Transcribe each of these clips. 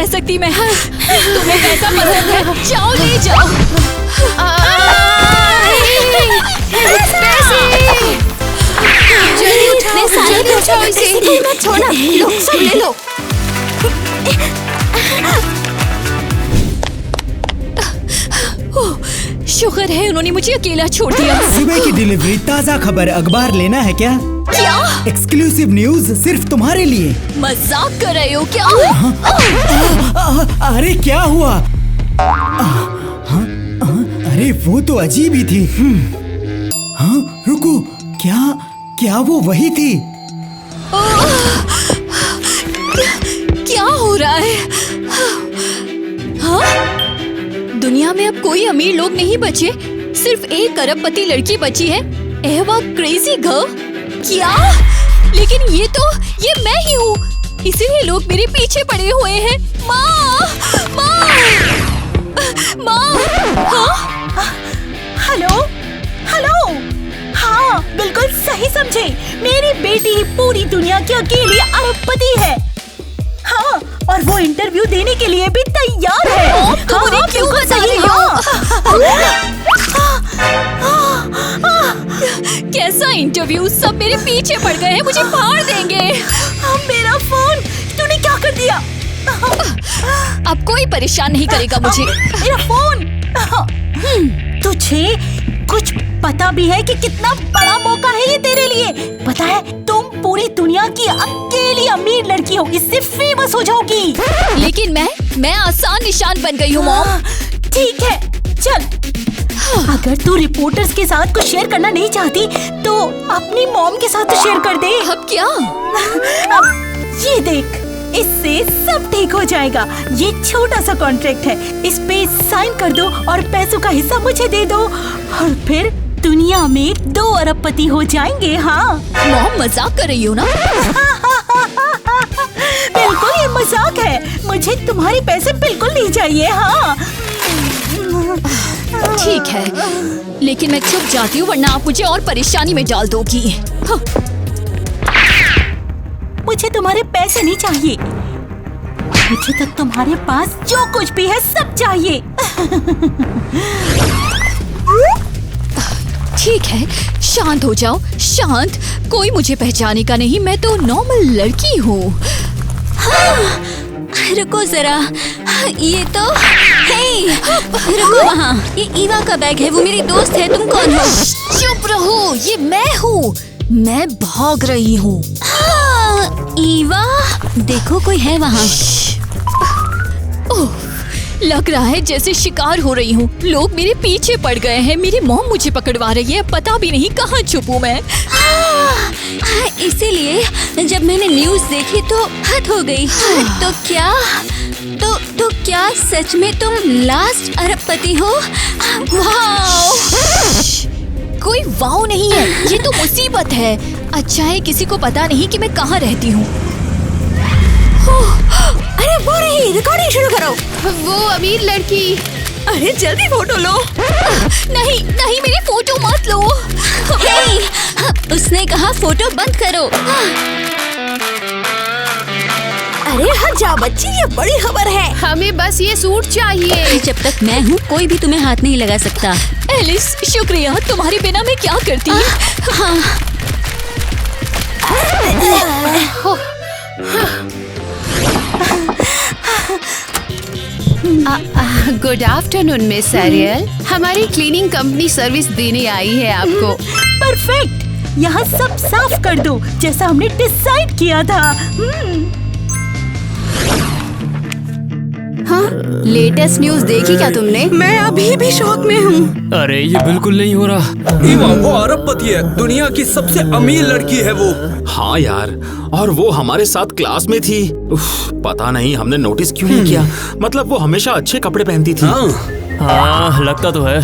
रह सकती मैं। तुम्हें पैसा पसंद है, जाओ ले जाओ। मत छोड़ना, लो सब ले लो। शुक्र है उन्होंने मुझे अकेला छोड़ दिया। सुबह की डिलीवरी, ताज़ा खबर, अखबार लेना है क्या? क्या? एक्सक्लूसिव न्यूज सिर्फ तुम्हारे लिए। मजाक कर रहे हो क्या? अरे क्या हुआ? अरे वो तो अजीब ही थी। हाँ रुको, क्या वो वही थी? क्या हो रहा है? हाँ? दुनिया में अब कोई अमीर लोग नहीं बचे, सिर्फ एक अरबपति लड़की बची है। एवा क्रेजी गर्ल। क्या? लेकिन ये मैं ही हूँ, इसीलिए लोग मेरे पीछे पड़े हुए हैं। माँ, माँ, माँ। हाँ? हेलो हेलो, हाँ बिल्कुल सही समझे। मेरी बेटी पूरी दुनिया की अकेली अरबपति है। हाँ, और वो इंटरव्यू देने के लिए भी तैयार है। तुम मुझे क्यों बता रही हो? कैसा इंटरव्यू? सब मेरे पीछे पड़ गए हैं, मुझे फाड़ देंगे। मेरा फोन तूने क्या कर दिया? अब कोई परेशान नहीं करेगा मुझे। मेरा फोन। तुझे कुछ पता भी है कि कितना बड़ा मौका है ये तेरे लिए? पता है, तुम पूरी दुनिया की अकेली अमीर लड़की हो, इससे फेमस हो जाओगी। लेकिन मैं आसान निशान बन गई हूँ मॉम। ठीक है, चल। अगर तू रिपोर्टर्स के साथ कुछ शेयर करना नहीं चाहती तो अपनी मॉम के साथ शेयर कर दे। अब क्या? अब ये देख, इससे सब ठीक हो जाएगा। ये छोटा सा कॉन्ट्रैक्ट है, इस पे साइन कर दो और पैसों का हिस्सा मुझे दे दो, और फिर दुनिया में 2 अरबपति हो जाएंगे। हाँ मॉम, मजाक कर रही हो ना? बिल्कुल ये मजाक है, मुझे तुम्हारे पैसे बिल्कुल नहीं चाहिए। हाँ ठीक है, लेकिन मैं चुप जाती हूँ वरना आप मुझे और परेशानी में डाल दोगी। हाँ। मुझे तुम्हारे पैसे नहीं चाहिए, मुझे तो तुम्हारे पास जो कुछ भी है सब चाहिए। ठीक है, शांत हो जाओ, शांत। कोई मुझे पहचानेगा का नहीं, मैं तो नॉर्मल लड़की हूँ। हाँ, रुको जरा, ये तो रुको, वहाँ ये ईवा का बैग है, वो मेरी दोस्त है। तुम कौन हो? चुप रहो, ये मैं हूँ, मैं भाग रही हूँ। हाँ, ईवा, देखो कोई है वहाँ। ओह, लग रहा है जैसे शिकार हो रही हूँ। लोग मेरे पीछे पड़ गए हैं, मेरी मॉम मुझे पकड़वा रही है, पता भी नहीं कहाँ छुपूं मैं। इसीलिए जब मैंने न्यूज़ देखी तो हद हो गई। तो क्या सच में तुम लास्ट अरबपति हो? वाओ! कोई वाओ नहीं है, ये तो मुसीबत है। अच्छा है किसी को पता नहीं कि मैं कहाँ रहती हूँ। अरे वो रही, रिकॉर्डिंग शुरू करो। वो अमीर लड़की। अरे जल्दी फोटो लो। नहीं नहीं, मेरी फोटो मत लो। उसने कहा फोटो बंद करो। अरे हट जा बच्ची, ये बड़ी खबर है। हमें बस ये सूट चाहिए। जब तक मैं हूँ कोई भी तुम्हें हाथ नहीं लगा सकता। एलिस, शुक्रिया, तुम्हारे बिना मैं क्या करती। हाँ। गुड आफ्टरनून मिस एरियल, हमारी क्लीनिंग कंपनी सर्विस देने आई है आपको। परफेक्ट, यहाँ सब साफ कर दो जैसा हमने डिसाइड किया था। हाँ, लेटेस्ट न्यूज़ देखी क्या तुमने? मैं अभी भी शॉक में हूँ। अरे ये बिल्कुल नहीं हो रहा। ईवा वो अरबपति है, दुनिया की सबसे अमीर लड़की है वो। हाँ यार, और वो हमारे साथ क्लास में थी। पता नहीं हमने नोटिस क्यों नहीं किया। मतलब वो हमेशा अच्छे कपड़े पहनती थी। हाँ लगता तो है।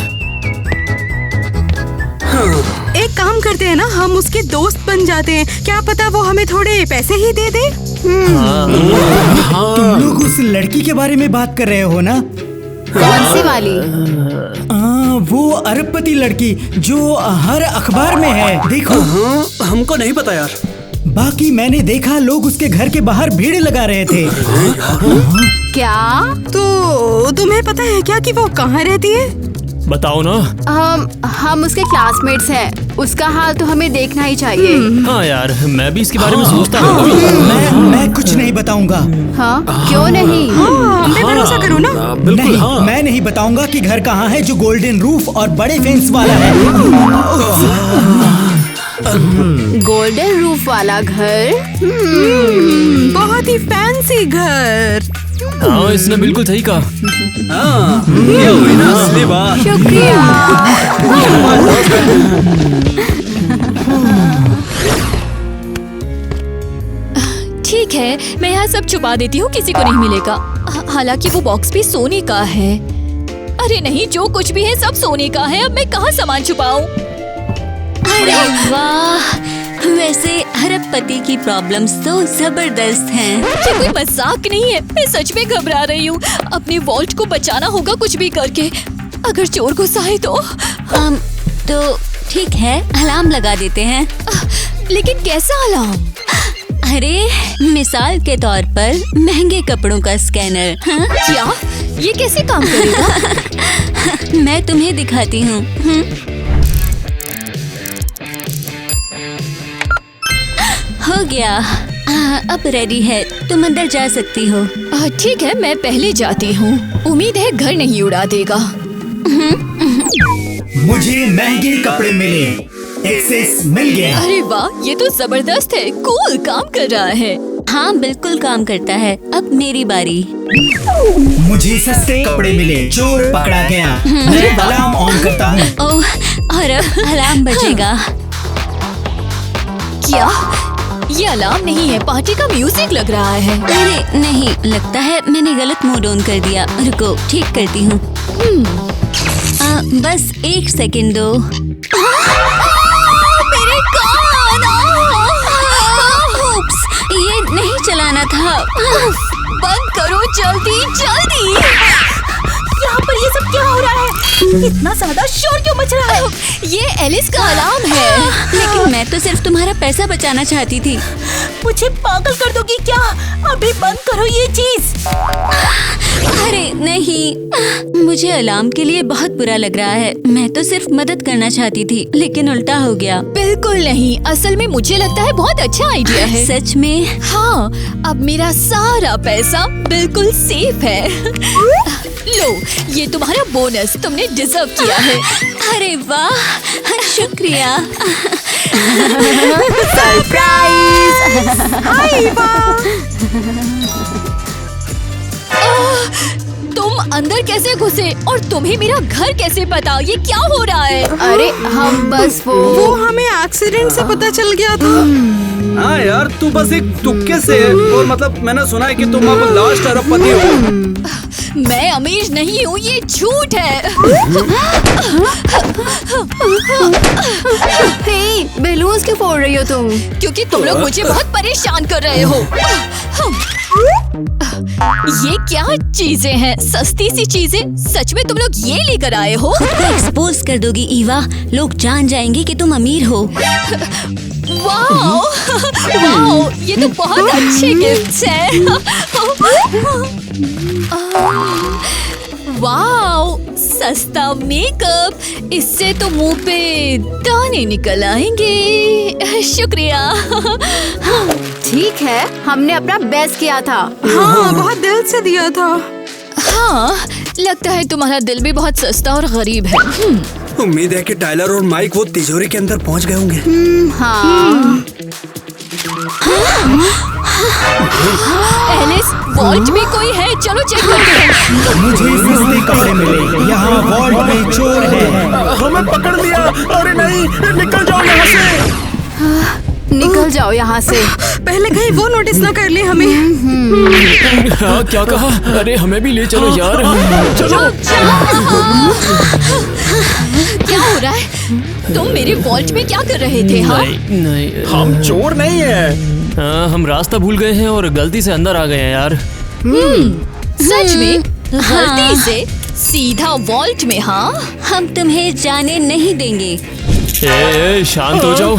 एक काम करते हैं ना, हम उसके दोस्त बन जाते हैं, क्या पता वो हमें थोड़े पैसे ही दे दे। तुम लोग उस लड़की के बारे में बात कर रहे हो ना? कौन सी वाली? वो अरबपति लड़की जो हर अखबार में है, देखो। हमको नहीं पता यार। बाकी मैंने देखा लोग उसके घर के बाहर भीड़ लगा रहे थे। क्या? तो तुम्हें पता है क्या कि वो कहाँ रहती है? बताओ ना। हम उसके क्लासमेट्स हैं। उसका हाल तो हमें देखना ही चाहिए। हाँ यार, मैं भी इसके बारे में सोचता हूँ। मैं कुछ नहीं बताऊंगा। हाँ, क्यों नहीं? हम पे भरोसा करो ना। बिल्कुल नहीं, हाँ। मैं नहीं बताऊंगा कि घर कहाँ है जो गोल्डन रूफ और बड़े फेंस वाला है। गोल्डन रूफ वाला घर? बहुत ही फैंसी घर। हाँ, इसने बिल्कुल सही कहा। हाँ, ये हुई ना असली बात। शुक्रिया। ठीक है, मैं यहाँ सब छुपा देती हूँ, किसी को नहीं मिलेगा। हालांकि वो बॉक्स भी सोने का है। अरे नहीं, जो कुछ भी है सब सोने का है। अब मैं कहाँ सामान छुपाऊँ? अरे वाह, वैसे अरबपति की प्रॉब्लम्स तो जबरदस्त हैं। ये कोई मजाक नहीं है, मैं सच में घबरा रही हूँ। अपने वॉल्ट को बचाना होगा कुछ भी करके। अगर चोर गुस्सा आए तो ठीक है, अलार्म लगा देते हैं। लेकिन कैसा अलार्म? अरे मिसाल के तौर पर महंगे कपड़ों का स्कैनर। हाँ? क्या? ये कैसे काम करेगा? मैं तुम्हें दिखाती हूँ। हो गया। अब रेडी है, तुम अंदर जा सकती हो। ठीक है, मैं पहले जाती हूँ। उम्मीद है घर नहीं उड़ा देगा। मुझे महंगे कपड़े मिले, एक्सेस मिल गया। अरे वाह, ये तो जबरदस्त है। कूल, काम कर रहा है। हाँ बिल्कुल काम करता है। अब मेरी बारी। मुझे सस्ते कपड़े मिले, चोर पकड़ा गया। मैं अलार्म ऑन करता हूँ। ओह, और अब अलार्म बजेगा। क्या? ये अलार्म नहीं है, पार्टी का म्यूजिक लग रहा है। अरे नहीं, लगता है मैंने गलत मोड ऑन कर दिया। रुको, ठीक करती हूँ। बस 1 सेकंड दो। मेरे कान! उप्स, ये नहीं चलाना था। बंद करो जल्दी जल्दी। यहाँ पर ये सब क्या हो रहा है? इतना ज्यादा शोर क्यों मच रहा है? ये एलिस का अलार्म है। लेकिन मैं तो सिर्फ तुम्हारा पैसा बचाना चाहती थी। मुझे पागल कर दोगी क्या? अभी बंद करो ये चीज। अरे नहीं, मुझे अलार्म के लिए बहुत बुरा लग रहा है। मैं तो सिर्फ मदद करना चाहती थी, लेकिन उल्टा हो गया। बिल्कुल नहीं, असल में मुझे लगता है बहुत अच्छा आइडिया है। सच में? हाँ, अब मेरा सारा पैसा बिल्कुल सेफ है। लो, ये तुम्हारा बोनस, तुमने डिजर्व किया है। अरे वाह, शुक्रिया। तुम अंदर कैसे घुसे और तुम्हें मेरा घर कैसे पता? ये क्या हो रहा है? अरे हम बस वो हमें एक्सीडेंट से पता चल गया था। हाँ यार, तू बस एक तुक्के से है। और मतलब मैंने सुना है कि तुम अब लास्ट अरबपति हो। मैं अमीर नहीं हूँ, ये झूठ है। हे, बैलून्स क्यों फोड़ रही हो तुम? क्योंकि तुम लोग मुझे बहुत परेशान कर रहे हो। ये क्या चीजें हैं? सस्ती सी चीजें? सच में तुम लोग ये लेकर आए हो? खुद को एक्सपोज कर दोगी ईवा, लोग जान जाएंगे कि तुम अमीर हो। वाओ, वाओ, ये तो बहुत अच्छे गिफ्ट्स हैं। वाओ, सस्ता मेकअप, इससे तो मुंह पे दाने निकल आएंगे। शुक्रिया। ठीक है, हमने अपना बेस्ट किया था। हाँ, बहुत दिल से दिया था। हाँ, लगता है तुम्हारा दिल भी बहुत सस्ता और गरीब है। उम्मीद है कि टाइलर और माइक वो तिजोरी के अंदर पहुंच गए होंगे। हाँ। एलिस, वॉल्ट में कोई है, चलो चेक करते हैं। मुझे सस्ते कपड़े मिले, यहाँ वॉल्ट में चोर है। हमें पकड़ लिया। अरे नहीं, निकल जाओ यहाँ से। निकल जाओ यहाँ से। पहले कहीं वो नोटिस ना कर ले हमें। हाँ, क्या कहा? अरे हमें भी ले चलो यार। चलो। क्या हो रहा है? तुम मेरे वॉल्ट में क्या कर रहे थे? हाँ, नहीं नहीं, हम चोर नहीं है। हाँ, हम रास्ता भूल गए हैं और गलती से अंदर आ गए हैं यार। सच में? गलती से सीधा वॉल्ट में? हाँ, हम तुम्हें जाने नहीं देंगे। शांत हो जाओ।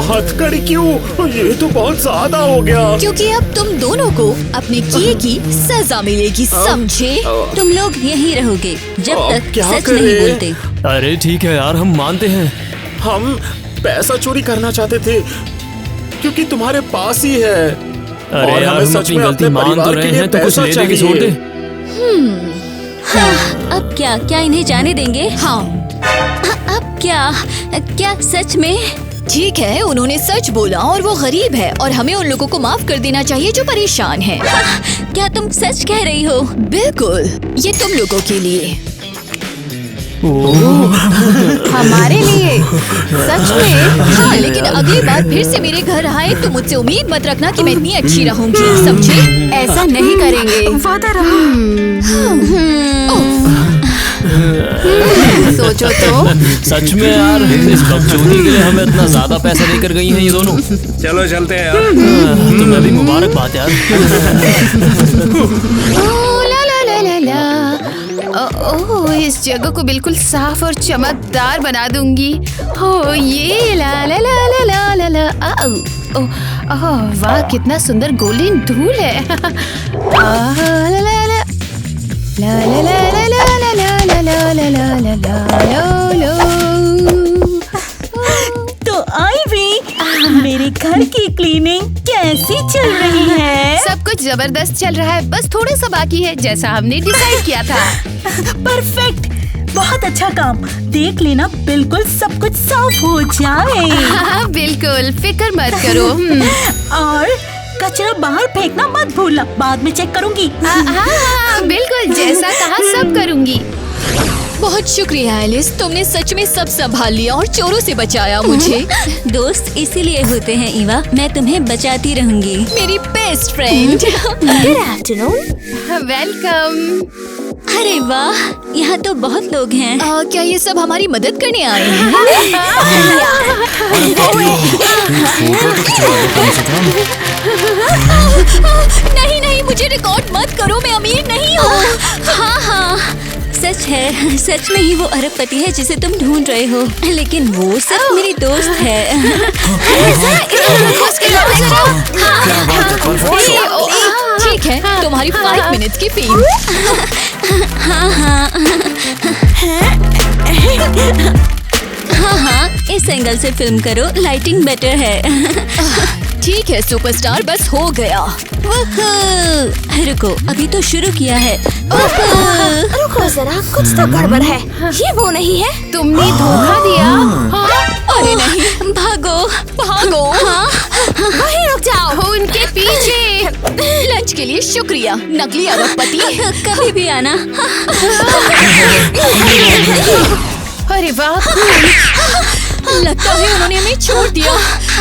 हथकड़ी क्यों? ये तो बहुत ज्यादा हो गया। क्योंकि अब तुम दोनों को अपने किए की सजा मिलेगी, समझे? तुम लोग यहीं रहोगे जब तक क्या सच करें? नहीं बोलते। अरे ठीक है यार, हम मानते हैं। हम पैसा चोरी करना चाहते थे क्योंकि तुम्हारे पास ही है। अरे और यार, हमें हम सच अपनी में गलती अपने मान तो परिवार रहे के लिए हैं, तो कुछ पैसा ले दे के चाहिए। छोड़ दे। अब क्या इन्हें जाने देंगे? हाँ अब क्या सच में? ठीक है, उन्होंने सच बोला और वो गरीब है और हमें उन लोगों को माफ कर देना चाहिए जो परेशान हैं। क्या तुम सच कह रही हो? बिल्कुल, ये तुम लोगों के लिए। हमारे लिए सच में? हाँ, लेकिन अगली बार फिर से मेरे घर आए तो मुझसे उम्मीद मत रखना कि मैं इतनी अच्छी रहूंगी, समझे? ऐसा नहीं करेंगे, वादा रहा। सोचो तो। सच में यार, इस बकचोदी के लिए हमें इतना ज्यादा पैसा देकर गई हैं ये दोनों। चलो चलते हैं यार। तुम्हें भी मुबारकबाद यार। ओह, इस जगह को बिल्कुल साफ और चमकदार बना दूंगी। हो ये ला ला ला ला ला ला ला। ओह वाह, कितना सुंदर गोल्डन धूल है। ला ला ला ला ला ला ला ला ला ला ला ला ला ला ला ला। तो आईवी, मेरे घर की क्लीनिंग कैसी चल रही है? सब कुछ जबरदस्त चल रहा है, बस थोड़ा सा बाकी है जैसा हमने डिसाइड किया था। परफेक्ट, बहुत अच्छा काम। देख लेना बिल्कुल सब कुछ साफ हो जाए। हाँ बिल्कुल, फिक्र मत करो। और कचरा बाहर फेंकना मत भूलना, बाद में चेक करूंगी। हाँ बिल्कुल, जैसा कहा सब करूंगी। बहुत शुक्रिया एलिस, तुमने सच में सब संभाल लिया और चोरों से बचाया मुझे। दोस्त इसीलिए होते हैं ईवा, मैं तुम्हें बचाती रहूंगी। मेरी best friend. Good afternoon. Welcome. अरे वाह, यहाँ तो बहुत लोग हैं। क्या ये सब हमारी मदद करने आए हैं? नहीं नहीं, मुझे रिकॉर्ड मत करो, मैं अमीर नहीं हूँ। हाँ, सच है, सच में ही वो अरबपति है जिसे तुम ढूंढ रहे हो, लेकिन वो सिर्फ मेरी दोस्त है। ठीक है, तुम्हारी 5 मिनट की फीस। हाँ, इस एंगल से फिल्म करो, लाइटिंग बेटर है। ठीक है सुपरस्टार, बस हो गया। रुको, अभी तो शुरू किया है। रुको जरा, कुछ तो गड़बड़ है। ये वो नहीं है? तुमने धोखा दिया। अरे नहीं, भागो भागो। वहीं रुक जाओ। उनके पीछे। लंच के लिए शुक्रिया नकली अरबपति। कभी भी आना। अरे वाह, लगता है उन्होंने हमें छोड़ दिया।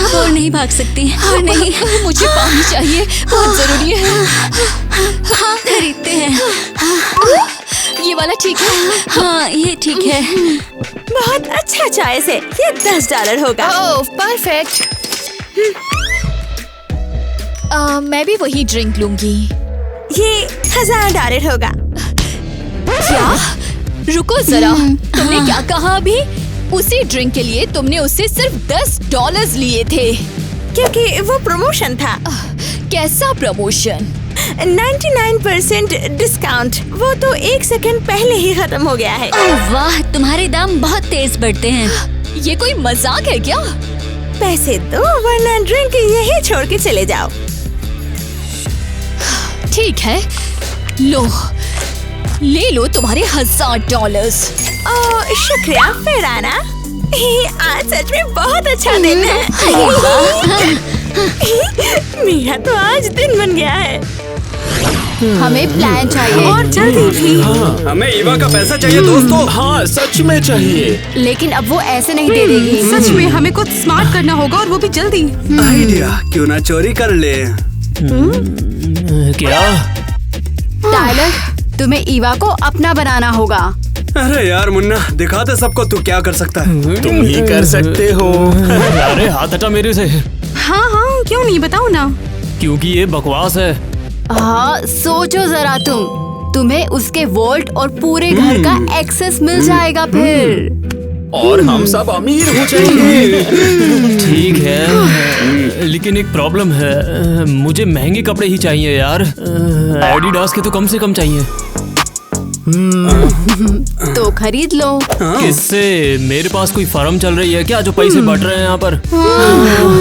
और नहीं भाग सकती, और नहीं। मुझे पानी चाहिए, बहुत जरूरी है। खरीदते हैं। ये वाला ठीक है? हाँ, ये ठीक है। बहुत अच्छा चॉइस है, ये $10 होगा। ओह परफेक्ट। मैं भी वही ड्रिंक लूंगी। ये $1000 होगा। क्या? रुको जरा, तुमने क्या कहा अभी? उसी ड्रिंक के लिए तुमने उससे सिर्फ $10 लिए थे। क्योंकि वो प्रमोशन था। कैसा प्रमोशन? 99% डिस्काउंट। वो तो 1 सेकंड पहले ही खत्म हो गया है। ओह वाह, तुम्हारे दाम बहुत तेज बढ़ते हैं। ये कोई मजाक है क्या? पैसे दो वरना ड्रिंक यही छोड़ के चले जाओ। ठीक है, लो, ले लो तुम्हारे $1000। ओह शुक्रिया, फिर आना। आज सच में बहुत अच्छा दिन है। मेरा तो आज दिन बन गया है। हमें प्लान चाहिए और जल्दी भी। हमें ईवा का पैसा चाहिए दोस्तों। हाँ सच में चाहिए। लेकिन अब वो ऐसे नहीं दे देगी। सच में हमें कुछ स्मार्ट करना होगा और वो भी जल्दी। आइडिया, क्यों ना चोरी कर ले। क्या? टाइलर, तुम्हें ईवा को अपना बनाना होगा। अरे यार मुन्ना, दिखा दे सबको तू क्या कर सकता है। तुम ही कर सकते हो। अरे हाथ हटा मेरे से। हाँ हाँ, क्यों नहीं, बताओ ना। क्योंकि ये बकवास है। हाँ, सोचो जरा तुम्हें उसके वोल्ट और पूरे घर का एक्सेस मिल जाएगा फिर। और हम सब अमीर हो जाएंगे। ठीक है, लेकिन एक प्रॉब्लम है, मुझे महंगे कपड़े ही चाहिए यार। एडिडास के तो कम से कम चाहिए। तो खरीद लो। किससे? मेरे पास कोई फर्म चल रही है क्या जो पैसे बट रहे हैं यहाँ पर?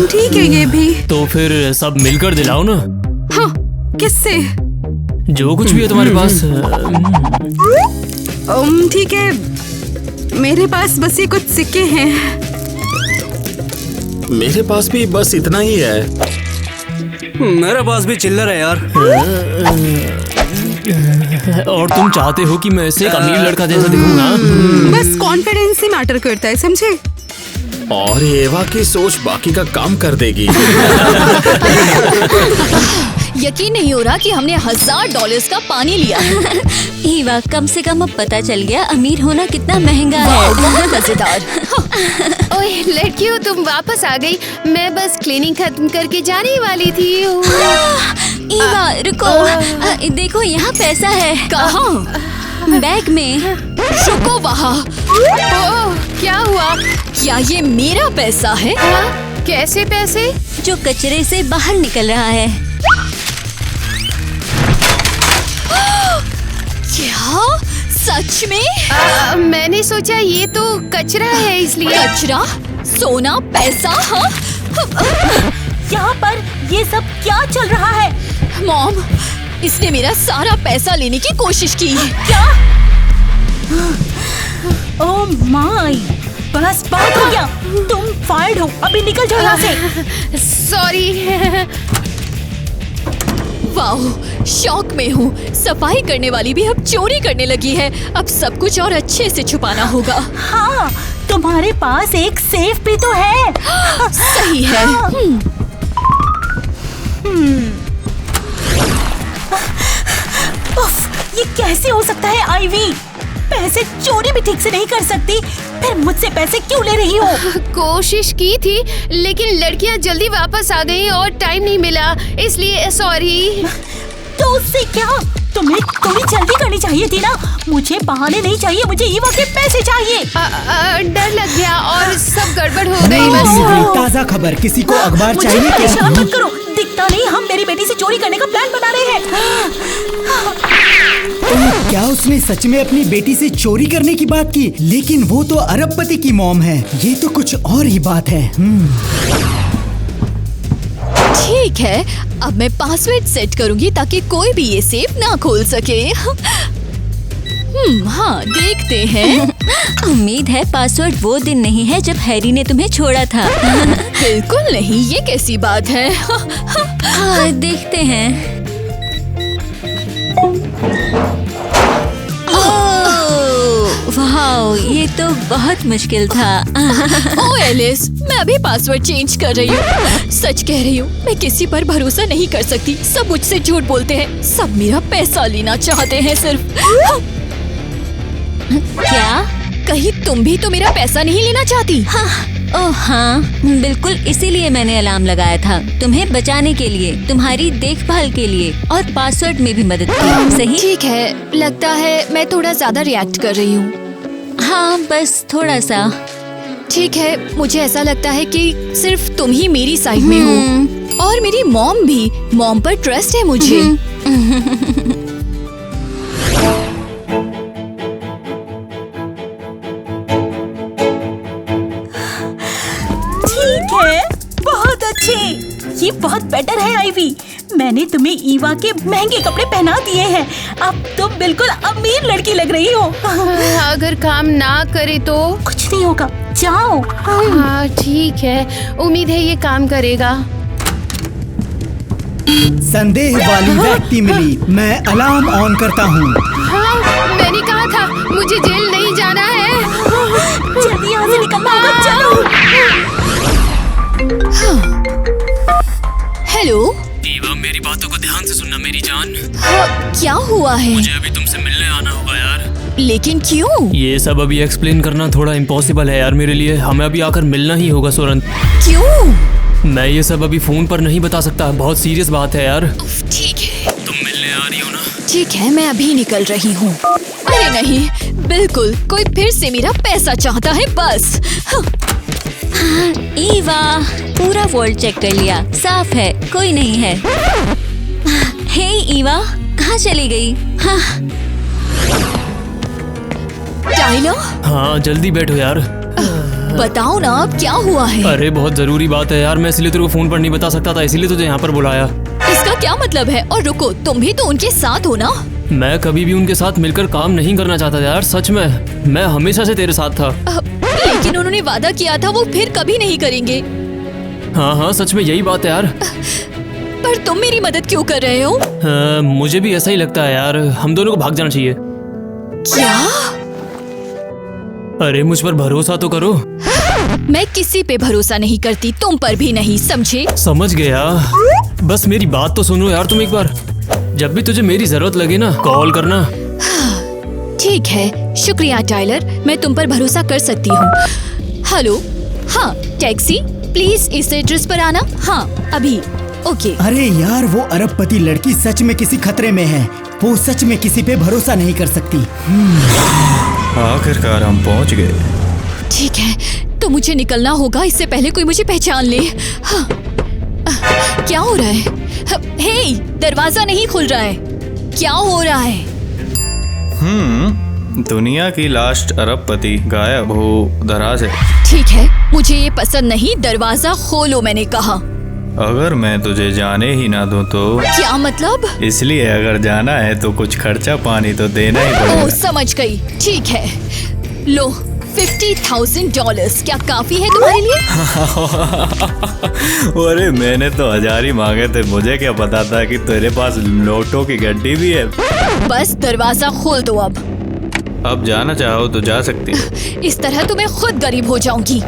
ठीक है ये भी। तो फिर सब मिलकर दिलाओ ना। हाँ, किससे? जो कुछ भी है तुम्हारे पास। ठीक है, मेरे पास बस ये कुछ सिक्के हैं। मेरे पास भी बस इतना ही है। मेरे पास भी चिल्लर है यार। और तुम चाहते हो कि मैं ऐसे एक अमीर लड़का जैसा दिखूंगा? बस कॉन्फिडेंस ही मैटर करता है, समझे? और एवा की सोच बाकी का काम कर देगी। यकीन नहीं हो रहा कि हमने $1000 का पानी लिया है। ईवा, कम से कम अब पता चल गया अमीर होना कितना महंगा है। बहुत मजेदार। ओए लड़कियों, तुम वापस आ गई। मैं बस क्लीनिंग खत्म करके जाने वाली थी। ईवा रुको, देखो यहाँ पैसा है। कहाँ? बैग में। रुको वहाँ। ओह, क्या हुआ? क्या ये मेरा पैसा है? कैसे पैसे? जो कचरे से बाहर निकल रहा है। क्या? सच में? मैंने सोचा ये तो कचरा है इसलिए। कचरा? सोना? पैसा? हाँ? यहाँ पर ये सब क्या चल रहा है? मॉम, इसने मेरा सारा पैसा लेने की कोशिश की। क्या? ओह माय, बस बात हो गया। तुम फायर्ड हो, अभी निकल जाओ यहाँ से। सॉरी। वाह, शौक में हूँ। सफाई करने वाली भी अब चोरी करने लगी है। अब सब कुछ और अच्छे से छुपाना होगा। हाँ, तुम्हारे पास एक सेफ भी तो है। सही है। उफ, ये कैसे हो सकता है आईवी? पैसे चोरी भी ठीक से नहीं कर सकती, फिर मुझसे पैसे क्यों ले रही हो? कोशिश की थी, लेकिन लड़कियां जल्दी वापस आ गई और टाइम नहीं मिला, इसलिए सॉरी। तो उससे क्या? तुम्हें थोड़ी जल्दी करनी चाहिए थी ना। मुझे बहाने नहीं चाहिए, मुझे ईवा के पैसे चाहिए। डर लग गया और सब गड़बड़ हो गई बस। ताज़ा खबर, किसी को अखबार चाहिए मुझे क्या? परेशान मत करो, दिखता नहीं हम मेरी बेटी से चोरी करने का प्लान बना रहे हैं। क्या उसने सच में अपनी बेटी से चोरी करने की बात की? लेकिन वो तो अरबपति की मॉम है, ये तो कुछ और ही बात है। ठीक है, अब मैं पासवर्ड सेट करूंगी ताकि कोई भी ये सेफ ना खोल सके। हाँ, देखते हैं। उम्मीद है पासवर्ड वो दिन नहीं है जब हैरी ने तुम्हें छोड़ा था। बिल्कुल नहीं, ये कैसी बात है? हाँ, देखते हैं। वाह, ये तो बहुत मुश्किल था। ओह एलिस, मैं अभी पासवर्ड चेंज कर रही हूँ। सच कह रही हूँ, मैं किसी पर भरोसा नहीं कर सकती। सब मुझसे झूठ बोलते हैं, सब मेरा पैसा लेना चाहते हैं सिर्फ। क्या? कहीं तुम भी तो मेरा पैसा नहीं लेना चाहती? ओह हाँ, बिल्कुल, इसीलिए मैंने अलार्म लगाया था, तुम्हें बचाने के लिए, तुम्हारी देखभाल के लिए, और पासवर्ड में भी मदद की। सही? ठीक है, लगता है मैं थोड़ा ज्यादा रिएक्ट कर रही हूँ। हाँ, बस थोड़ा सा। ठीक है, मुझे ऐसा लगता है कि सिर्फ तुम ही मेरी साइड में हो, और मेरी मॉम भी। मॉम पर ट्रस्ट है मुझे। ठीक है, बहुत अच्छे। ये बहुत बेटर है आईवी। मैंने तुम्हें ईवा के महंगे कपड़े पहना दिए हैं। अब तुम बिल्कुल अमीर लड़की लग रही हो। अगर काम ना करे तो? कुछ नहीं होगा, जाओ। हाँ ठीक है, उम्मीद है ये काम करेगा। संदेह वाली व्यक्ति मिली, मैं अलार्म ऑन करता हूँ। हाँ, मैंने कहा था मुझे जेल नहीं जाना है। जल्दी यहाँ से निकलना होगा, चलो। हेलो ईवा, मेरी बातों को ध्यान से सुनना मेरी जान। क्या हुआ है? मुझे अभी तुमसे मिलने आना होगा यार। लेकिन क्यों? ये सब अभी एक्सप्लेन करना थोड़ा इम्पॉसिबल है यार मेरे लिए। हमें अभी आकर मिलना ही होगा सोरन। क्यों? मैं ये सब अभी फोन पर नहीं बता सकता, बहुत सीरियस बात है यार। ठीक है, तुम मिलने आ रही हो ना? ठीक है, मैं अभी निकल रही हूँ। अरे नहीं, बिल्कुल कोई फिर से मेरा पैसा चाहता है बस। ईवा, पूरा वॉल्ट चेक कर लिया, साफ है, कोई नहीं है। हे ईवा, कहाँ चली गई? हाँ। टाइलर, हाँ जल्दी बैठो यार। बताओ ना अब क्या हुआ है? अरे बहुत जरूरी बात है यार, मैं इसलिए तेरे को फोन पर नहीं बता सकता था, इसीलिए तुझे यहाँ पर बुलाया। इसका क्या मतलब है? और रुको, तुम भी तो उनके साथ हो ना? मैं कभी भी उनके साथ मिलकर काम नहीं करना चाहता यार, सच में। मैं हमेशा से तेरे साथ था। लेकिन उन्होंने वादा किया था वो फिर कभी नहीं करेंगे। हाँ हाँ सच में यही बात है यार। पर तुम मेरी मदद क्यों कर रहे हो? मुझे भी ऐसा ही लगता है यार, हम दोनों को भाग जाना चाहिए। क्या? अरे मुझ पर भरोसा तो करो। मैं किसी पे भरोसा नहीं करती, तुम पर भी नहीं, समझे? समझ गया, बस मेरी बात तो सुनो यार तुम एक बार। जब भी तुझे मेरी जरूरत लगे ना, कॉल करना। ठीक है, शुक्रिया टाइलर, मैं तुम पर भरोसा कर सकती हूँ। हेलो, हाँ टैक्सी, प्लीज इस एड्रेस पर आना। हाँ अभी, ओके। अरे यार, वो अरबपति लड़की सच में किसी खतरे में है। वो सच में किसी पे भरोसा नहीं कर सकती। आखिरकार हम पहुंच गए। ठीक है, तो मुझे निकलना होगा इससे पहले कोई मुझे पहचान ले। हाँ। क्या हो रहा है? हे, दरवाजा नहीं खुल रहा है, क्या हो रहा है? दुनिया की लास्ट अरबपति गायब हो दराज है। ठीक है, मुझे ये पसंद नहीं, दरवाजा खोलो मैंने कहा। अगर मैं तुझे जाने ही ना दूं तो? क्या मतलब? इसलिए अगर जाना है तो कुछ खर्चा पानी तो देना ही पड़ेगा। ओह समझ गई, ठीक है, लो $50,000, क्या काफी है तुम्हारे लिए? अरे मैंने तो 1000 ही मांगे थे, मुझे क्या पता था कि तेरे पास नोटों की गड्डी भी है। बस दरवाजा खोल दो अब जाना चाहो तो जा सकती है। इस तरह तो मैं खुद गरीब हो जाऊंगी।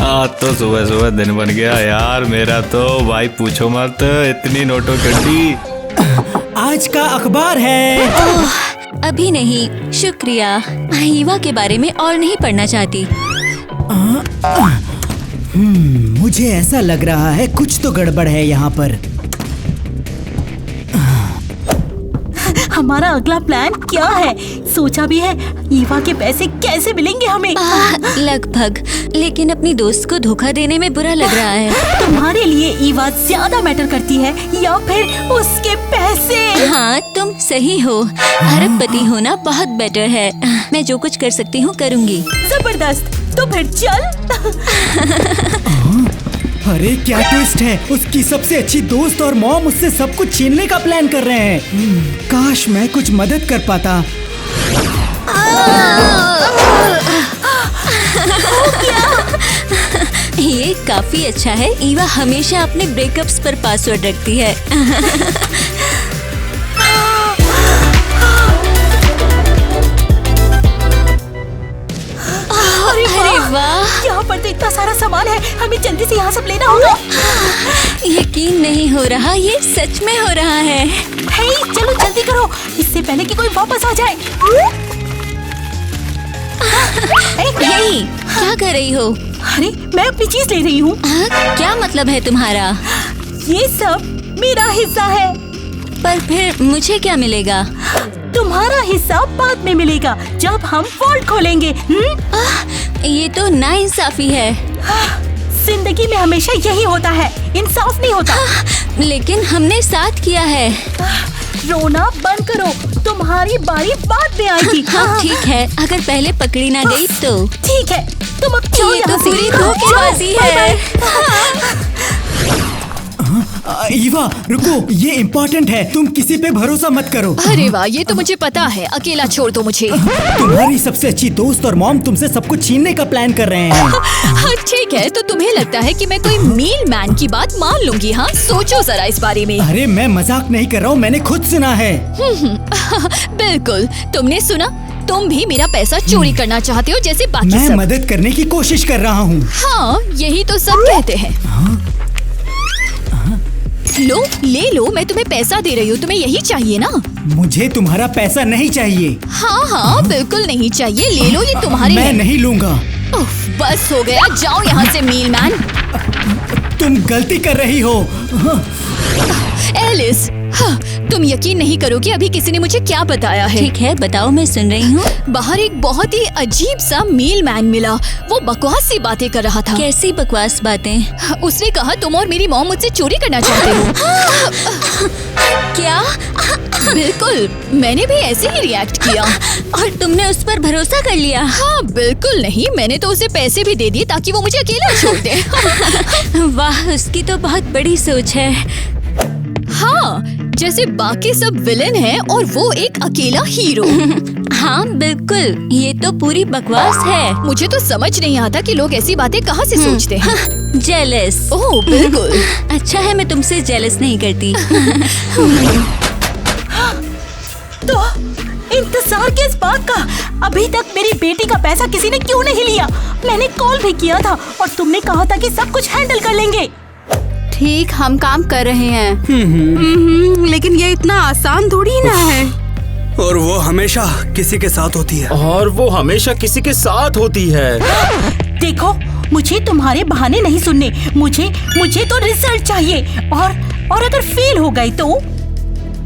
आज तो सुबह सुबह दिन बन गया यार मेरा तो, भाई पूछो मत, इतनी नोटों की गड्डी। आज का अखबार है। अभी नहीं, शुक्रिया। ईवा के बारे में और नहीं पढ़ना चाहती। मुझे ऐसा लग रहा है कुछ तो गड़बड़ है यहाँ पर। हमारा अगला प्लान क्या है? सोचा भी है, ईवा के पैसे कैसे मिलेंगे हमें? लगभग, लेकिन अपनी दोस्त को धोखा देने में बुरा लग रहा है। तुम्हारे लिए ईवा ज्यादा मैटर करती है या फिर उसके पैसे? हाँ तुम सही हो, अरबपति होना बहुत बेटर है। मैं जो कुछ कर सकती हूँ करूँगी। जबरदस्त, तो फिर चल। अरे क्या ट्विस्ट है, उसकी सबसे अच्छी दोस्त और मॉम उससे सब कुछ छीनने का प्लान कर रहे हैं। काश मैं कुछ मदद कर पाता। ये काफी अच्छा है, ईवा हमेशा अपने ब्रेकअप्स पर पासवर्ड रखती है। अरे वाह, यहाँ पर तो इतना सारा सामान है, हमें जल्दी से यहाँ सब लेना होगा। यकीन नहीं हो रहा, ये सच में हो रहा है। हे, चलो जल्दी करो, इससे पहले कि कोई वापस आ जाए। हे, क्या कर रही हो? अरे मैं अपनी चीज ले रही हूँ। क्या मतलब है तुम्हारा? ये सब मेरा हिस्सा है। पर फिर मुझे क्या मिलेगा? तुम्हारा हिस्सा बाद में मिलेगा, जब हम वॉल्ट खोलेंगे। ये तो नाइंसाफी है। जिंदगी में हमेशा यही होता है, इंसाफ नहीं होता। लेकिन हमने साथ किया है। रोना बंद करो, तुम्हारी बारी बाद में आएगी। हाँ ठीक है, अगर पहले पकड़ी ना गई तो। ठीक है, तुम अब जाओ ये यहाँ तो से। पूरी धोखेबाजी है। ईवा रुको, ये इम्पोर्टेंट है, तुम किसी पे भरोसा मत करो। अरे वाह, ये तो मुझे पता है, अकेला छोड़ दो मुझे। तुम्हारी सबसे अच्छी दोस्त और मॉम तुमसे सब कुछ छीनने का प्लान कर रहे हैं। ठीक है, तो तुम्हें लगता है कि मैं कोई मील मैन की बात मान लूंगी? हाँ सोचो जरा इस बारे में। अरे मैं मजाक नहीं कर रहा हूँ, मैंने खुद सुना है। बिल्कुल, तुमने सुना, तुम भी मेरा पैसा चोरी करना चाहते हो जैसे बाकी मैं सब। मदद करने की कोशिश कर रहा हूँ। हाँ यही तो सब कहते हैं। लो ले लो, मैं तुम्हें पैसा दे रही हूँ, तुम्हें यही चाहिए ना? मुझे तुम्हारा पैसा नहीं चाहिए। हाँ हाँ बिल्कुल नहीं चाहिए, ले लो, ये तुम्हारे मैं है। नहीं लूंगा। बस हो गया, जाओ यहाँ से मील मैन। तुम गलती कर रही हो। एलिस, हाँ, तुम यकीन नहीं करोगे अभी किसी ने मुझे क्या बताया है। ठीक है, बताओ, मैं सुन रही हूँ। बाहर एक बहुत ही अजीब सा मेल मैन मिला। वो बकवास सी बातें कर रहा था। कैसी बकवास बातें? उसने कहा तुम और मेरी मॉम मुझसे चोरी करना चाहते हो। क्या? बिल्कुल, मैंने भी ऐसे ही रिएक्ट किया। और तुमने उस पर भरोसा कर लिया? हाँ, बिल्कुल नहीं, मैंने तो उसे पैसे भी दे दिए ताकि वो मुझे अकेला छोड़ दे। वाह, उसकी तो बहुत बड़ी सोच है। हाँ, जैसे बाकी सब विलेन हैं और वो एक अकेला हीरो। हाँ बिल्कुल, ये तो पूरी बकवास है। मुझे तो समझ नहीं आता कि लोग ऐसी बातें कहाँ से सोचते हैं। जेलस। ओह बिल्कुल। अच्छा है मैं तुमसे जेलस नहीं करती। तो इंतजार किस बात का? अभी तक मेरी बेटी का पैसा किसी ने क्यों नहीं लिया? मैंने कॉल भी किया था और तुमने कहा था कि सब कुछ हैंडल कर लेंगे। ठीक, हम काम कर रहे हैं। लेकिन ये इतना आसान थोड़ी ना है। और वो हमेशा किसी के साथ होती है। और वो हमेशा किसी के साथ होती है। देखो, मुझे तुम्हारे बहाने नहीं सुनने। मुझे तो रिजल्ट चाहिए। और अगर फेल हो गई तो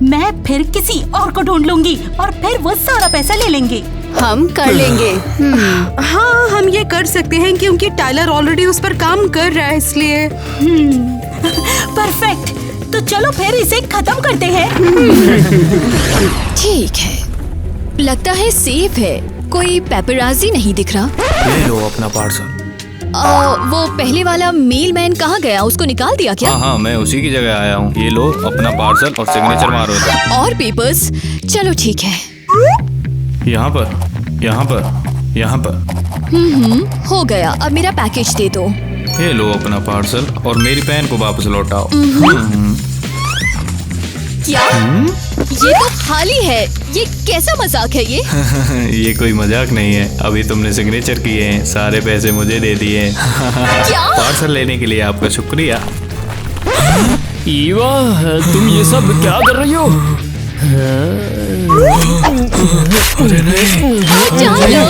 मैं फिर किसी और को ढूंढ लूंगी और फिर वो सारा पैसा ले लेंगे। हम कर लेंगे। हाँ, हम ये कर सकते हैं क्योंकि टाइलर ऑलरेडी उस पर काम कर रहा है, इसलिए। परफेक्ट, तो चलो फिर इसे खत्म करते हैं। ठीक है, लगता है सेफ है। कोई पेपराजी नहीं दिख रहा। ले लो अपना पार्सल। वो पहले वाला मेल मैन कहाँ गया? उसको निकाल दिया क्या? हाँ, मैं उसी की जगह आया हूँ। ये लो अपना पार्सल और सिग्नेचर मारो। और पेपर्स? चलो ठीक है। यहाँ पर। हो गया। अब मेरा पैकेज दे दो। ये लो अपना पार्सल और मेरी पेन को वापस लौटाओ। क्या? ये तो खाली है। ये कैसा मजाक है ये? ये कोई मजाक नहीं है। अभी तुमने सिग्नेचर किए हैं, सारे पैसे मुझे दे दिए। क्या? पार्सल लेने के लिए आपका शुक्रिया। ईवा, तुम ये सब क्या कर रही हो? चलो।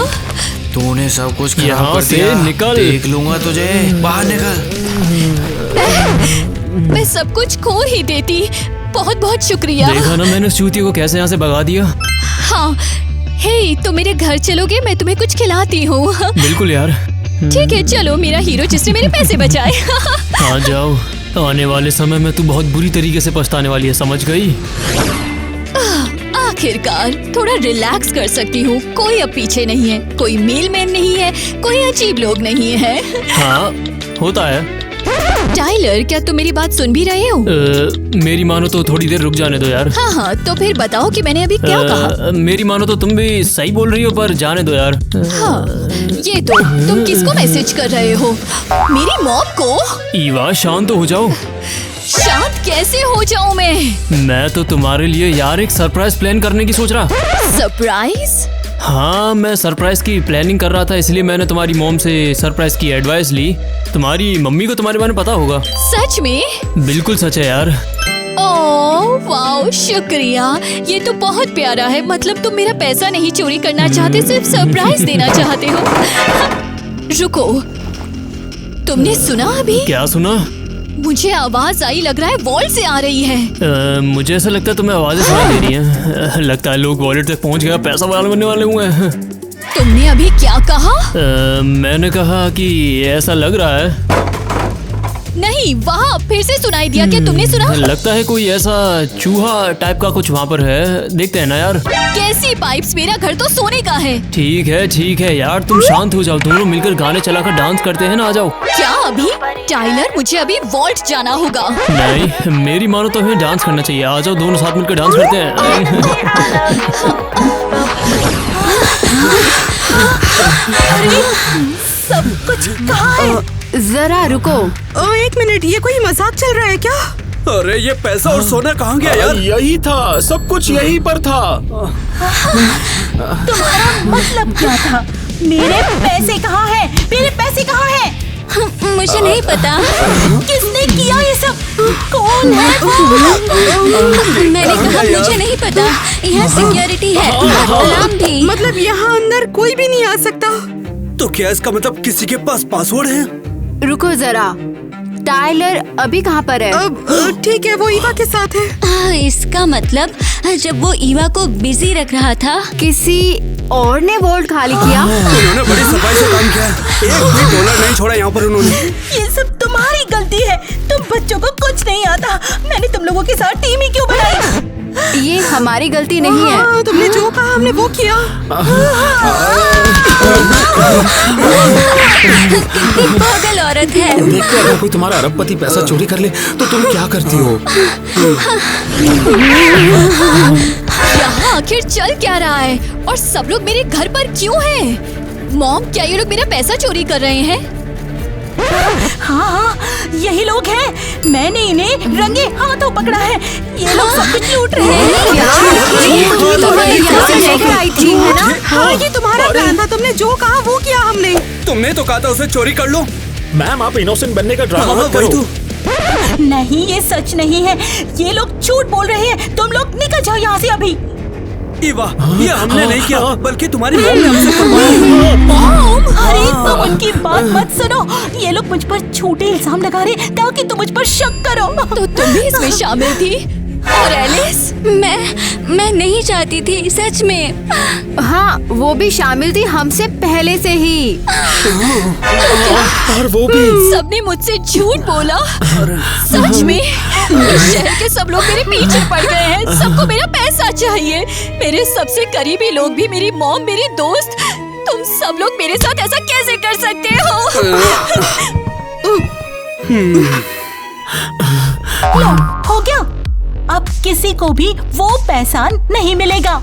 तूने सब कुछ खराब यहाँ कर से दिया। निकल। देख लूंगा तुझे। बाहर निकल। मैं सब कुछ खो ही देती। बहुत बहुत शुक्रिया। देखा ना मैंने उस चूतिया को कैसे यहाँ से भगा दिया। हाँ, हे, तुम मेरे घर चलोगे? मैं तुम्हें कुछ खिलाती हूँ। बिल्कुल यार। ठीक है, चलो। मेरा हीरो जिसने मेरे पैसे बचाए। हाँ जाओ, आने वाले समय में तू बहुत बुरी तरीके से पछताने वाली है, समझ गई? आखिरकार थोड़ा रिलैक्स कर सकती हूँ। कोई अब पीछे नहीं है, कोई मेलमैन नहीं है, कोई अजीब लोग नहीं है। हाँ, होता है। टाइलर, क्या तुम मेरी बात सुन भी रहे हो? मेरी मानो तो थोड़ी देर रुक जाने दो यार। हाँ, तो फिर बताओ कि मैंने अभी क्या कहा। मेरी मानो तो तुम भी सही बोल रही हो, पर जाने दो यार। हाँ, ये तो तुम किसको मैसेज कर रहे हो? मेरी मॉम को? ईवा, शांत तो हो जाओ। शांत कैसे हो जाऊं मैं तो तुम्हारे लिए यार एक सरप्राइज प्लान करने की सोच रहा। सरप्राइज? हाँ, मैं सरप्राइज की प्लानिंग कर रहा था, इसलिए मैंने तुम्हारी मॉम से सरप्राइज की एडवाइस ली। तुम्हारी मम्मी को तुम्हारे बारे में पता होगा। सच में? बिल्कुल सच है यार। ओह वाओ, शुक्रिया। ये तो बहुत प्यारा है। मतलब तुम मेरा पैसा नहीं चोरी करना चाहते, सिर्फ सरप्राइज देना चाहते हो। रुको, तुमने सुना अभी? क्या सुना? मुझे आवाज आई, लग रहा है वॉल्ट से आ रही है। मुझे ऐसा लगता है तुम्हें आवाजें सुनाई दे रही हैं। लगता है लोग वॉलेट तक पहुंच गया, पैसा वाला बनने वाले हुए हैं। तुमने अभी क्या कहा? मैंने कहा कि ऐसा लग रहा है। नहीं, वहाँ फिर से सुनाई दिया। क्या तुमने सुना? लगता है कोई ऐसा चूहा टाइप का कुछ वहाँ पर है। देखते हैं ना यार। कैसी पाइप्स? मेरा घर तो सोने का है। ठीक है यार, तुम शांत हो जाओ। दोनों मिलकर गाने चलाकर डांस करते हैं ना, आ जाओ। क्या अभी? टाइलर, मुझे अभी वॉल्ट जाना होगा। नहीं, मेरी मानो तो हमें डांस करना चाहिए। आ जाओ, दोनों साथ मिलकर डांस करते हैं। सब कुछ कहाँ है? जरा रुको। एक मिनट, ये कोई मजाक चल रहा है क्या? अरे ये पैसा और सोना कहाँ गया यार? यही था, सब कुछ यहीं पर था। तुम्हारा मतलब क्या था? मेरे पैसे कहाँ हैं? मेरे पैसे कहाँ हैं? मुझे नहीं पता। किसने किया ये सब? कौन है वो? मैंने कहा मुझे नहीं पता। यहाँ सिक्योरिटी है, अलार्म भी। मतलब यहाँ अंदर कोई भी नहीं आ सकता? तो क्या इसका मतलब किसी के पास पासवर्ड है? रुको जरा, टाइलर अभी कहाँ पर है? ठीक है, वो ईवा के साथ है। इसका मतलब जब वो ईवा को बिजी रख रहा था, किसी और ने वोल्ट खाली किया। उन्होंने बड़ी सफाई से काम किया, एक भी डॉलर नहीं छोड़ा यहाँ पर उन्होंने। ये सब तुम्हारी गलती है, तुम बच्चों को कुछ नहीं आता। मैंने तुम लोगों के साथ टीम ही क्यों बनाई? ये हमारी गलती नहीं है। तुमने जो कहा हमने वो किया। कितनी पागल औरत है। देखो, अगर कोई तुम्हारा अरबपति पैसा चोरी कर ले तो तुम क्या करती हो? यहाँ आखिर चल क्या रहा है और सब लोग मेरे घर पर क्यों हैं? मॉम, क्या ये लोग मेरा पैसा चोरी कर रहे हैं? हाँ, यही लोग हैं। मैंने इन्हें रंगे हाथों पकड़ा है। ये लोग सब कुछ लूट रहे हैं। आई थी, है ना? हाँ, ये तुम्हारा प्लान था। तुमने जो कहा वो किया हमने। तुमने तो कहा था उसे चोरी कर लो। मैम, आप इनोसेंट बनने का ड्रामा मत करो। नहीं, ये सच नहीं है। ये लोग झूठ बोल रहे हैं। तुम लोग निकल जाओ यहाँ से अभी। ईवा, ये हमने नहीं किया, बल्कि तुम्हारी मॉम ने हमसे करवाया। मॉम? अरे तुम उनकी बात मत सुनो। ये लोग मुझ पर झूठे इल्जाम लगा रहे ताकि तुम मुझ पर शक करो। तो तुम भी इसमें शामिल थी? और एलिस? मैं नहीं चाहती थी, सच में। हाँ, वो भी शामिल थी हमसे पहले से ही। और वो भी सबने मुझसे झूठ बोला। सच में इस शहर के सब लोग मेरे पीछे पड़ गए हैं। सबको मेरा पैसा चाहिए। मेरे सबसे करीबी लोग भी, मेरी मॉम, मेरी दोस्त। तुम सब लोग मेरे साथ ऐसा कैसे कर सकते हो? लो, हो गया। अब किसी को भी वो पैसा नहीं मिलेगा।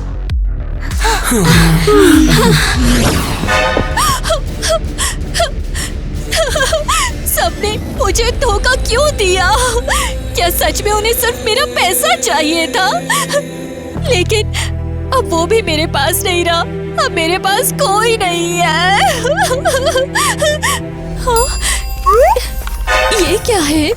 सबने मुझे धोखा क्यों दिया? क्या सच में उन्हें सिर्फ मेरा पैसा चाहिए था? लेकिन अब वो भी मेरे पास नहीं रहा। अब मेरे पास कोई नहीं है। हाँ? ये क्या है?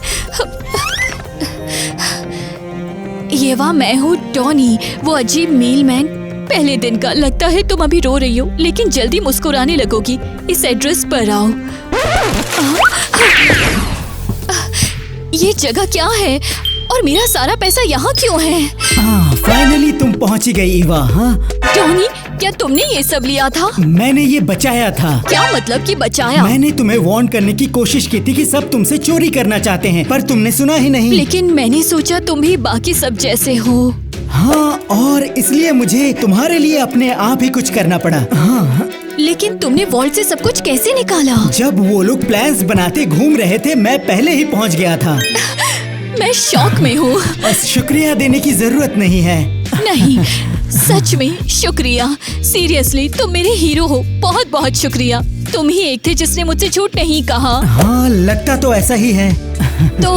ये वह मैं हूँ, टॉनी, वो अजीब मेलमैन। पहले दिन का। लगता है तुम अभी रो रही हो, लेकिन जल्दी मुस्कुराने लगोगी। इस एड्रेस पर आओ। ये जगह क्या है और मेरा सारा पैसा यहाँ क्यों है? फाइनली तुम पहुँची गई ईवा। हाँ टॉनी, क्या तुमने ये सब लिया था? मैंने ये बचाया था। क्या मतलब कि बचाया? मैंने तुम्हें वार्न करने की कोशिश की थी कि सब तुमसे चोरी करना चाहते हैं, पर तुमने सुना ही नहीं। लेकिन मैंने सोचा तुम भी बाकी सब जैसे हो। हाँ, और इसलिए मुझे तुम्हारे लिए अपने आप ही कुछ करना पड़ा। हाँ। लेकिन तुमने वॉल्ट से सब कुछ कैसे निकाला? जब वो लोग प्लान्स बनाते घूम रहे थे, मैं पहले ही पहुंच गया था। मैं शॉक में हूँ। बस शुक्रिया देने की जरूरत नहीं है। नहीं, सच में शुक्रिया। सीरियसली, तुम मेरे हीरो हो। बहुत बहुत शुक्रिया। तुम ही एक थे जिसने मुझसे झूठ नहीं कहा। हाँ, लगता तो ऐसा ही है। तो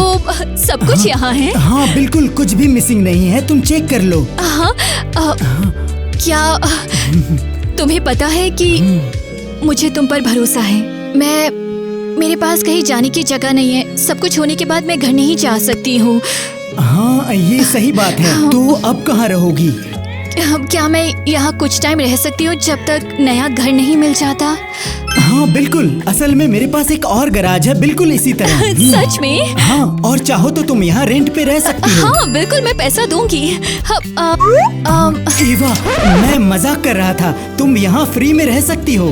सब कुछ यहाँ है? हाँ बिल्कुल, कुछ भी मिसिंग नहीं है। तुम चेक कर लो। हाँ, क्या तुम्हें पता है कि मुझे तुम पर भरोसा है? मेरे पास कहीं जाने की जगह नहीं है। सब कुछ होने के बाद मैं घर नहीं जा सकती हूँ। हाँ, ये सही बात है। तो अब कहाँ रहोगी? क्या मैं यहाँ कुछ टाइम रह सकती हूँ जब तक नया घर नहीं मिल जाता? हाँ बिल्कुल। असल में मेरे पास एक और गैराज है, बिल्कुल इसी तरह। सच में? हाँ, और चाहो तो तुम यहाँ रेंट पे रह सकती हो। हाँ बिल्कुल, मैं पैसा दूंगी। ईवा, मैं मजाक कर रहा था। तुम यहाँ फ्री में रह सकती हो।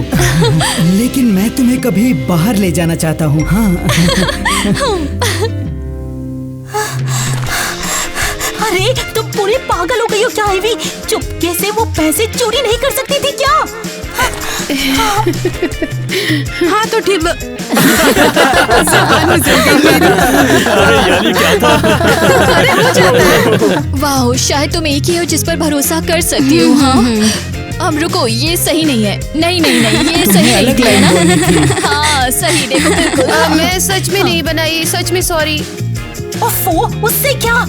लेकिन मैं तुम्हें कभी बाहर ले जाना चाहता हूँ। हाँ। अरे तुम पूरे पागल हो गई हो क्या आईवी? चुपके से वो पैसे चोरी नहीं कर सकती थी क्या? हाँ तो ठीक। अरे यानी क्या था? वाह, शायद तुम एक ही हो जिस पर भरोसा कर सकती हो। हाँ, अब रुको, ये सही नहीं है। नहीं, ये सही नहीं है ना? हाँ सही, देखो बिल्कुल। मैं सच में नहीं बनाई, सच में सॉरी। ओफो, उससे क्या?